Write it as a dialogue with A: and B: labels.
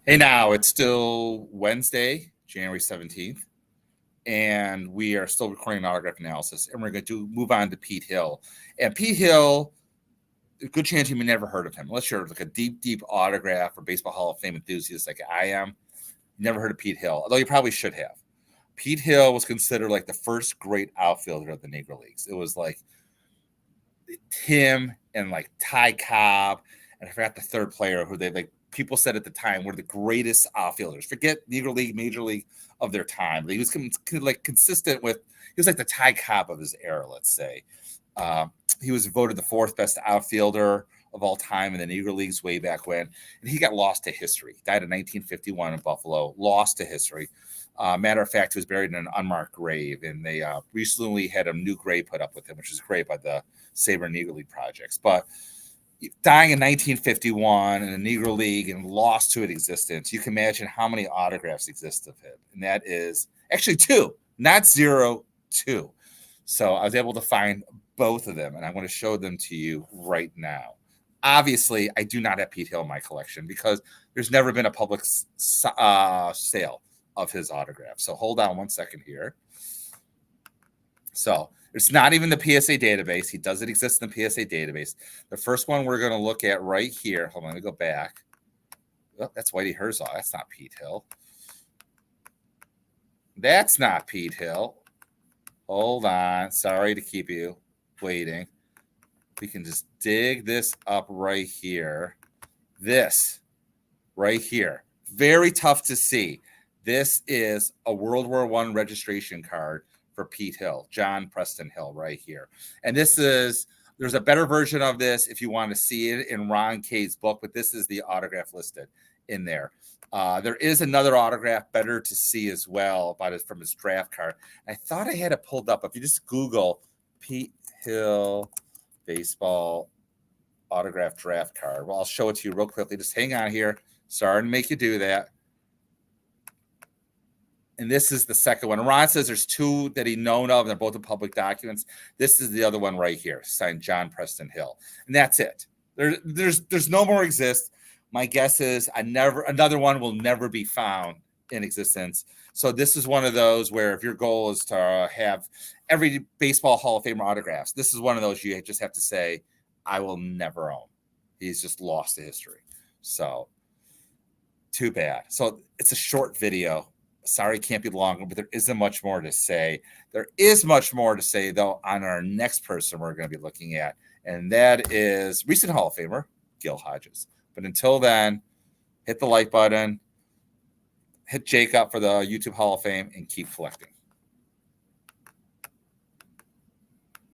A: Hey, now it's still Wednesday, January 17th, and we are still recording an autograph analysis, and we're going to move on to Pete Hill. And Pete Hill, a good chance you may never heard of him, unless you're like a deep, deep autograph or Baseball Hall of Fame enthusiast like I am. Never heard of Pete Hill, although you probably should have. Pete Hill was considered like the first great outfielder of the Negro Leagues. It was like him and like Ty Cobb, and I forgot the third player who they like. People said at the time were the greatest outfielders. Forget Negro League, Major League of their time. He was like consistent with. He was like the Ty Cobb of his era, let's say. He was voted the fourth best outfielder of all time in the Negro Leagues way back when, and he got lost to history. Died in 1951 in Buffalo, lost to history. Matter of fact, he was buried in an unmarked grave, and they recently had a new grave put up with him, which is great by the Sabre Negro League projects. But dying in 1951 in the Negro League and lost to its existence, you can imagine how many autographs exist of him. And that is actually two, not zero, two. So I was able to find both of them, and I want to show them to you right now. Obviously, I do not have Pete Hill in my collection because there's never been a public sale of his autograph. So hold on one second here. So it's not even the PSA database. He doesn't exist in the PSA database. The first one we're going to look at right here. Hold on, let me go back. Oh, that's Whitey Herzog. That's not Pete Hill. That's not Pete Hill. Hold on. Sorry to keep you waiting. We can just dig this up right here. This right here. Very tough to see. This is a World War I registration card for Pete Hill, John Preston Hill right here. And this is, there's a better version of this if you want to see it in Ron K's book, but this is the autograph listed in there. There is another autograph better to see as well about it from his draft card. I thought I had it pulled up. If you just Google Pete Hill baseball autograph draft card, well, I'll show it to you real quickly. Just hang on here. Sorry to make you do that. And this is the second one. Ron says there's two that he known of, and they're both in public documents. This is the other one right here, signed John Preston Hill. And that's it. There's no more exist. My guess is another one will never be found in existence. So this is one of those where if your goal is to have every Baseball Hall of Famer autographs, this is one of those you just have to say, I will never own. He's just lost to history. So too bad. So it's a short video. Sorry, it can't be longer, but there isn't much more to say. There is much more to say, though, on our next person we're going to be looking at, and that is recent Hall of Famer, Gil Hodges. But until then, hit the like button, hit Jake up for the YouTube Hall of Fame, and keep collecting.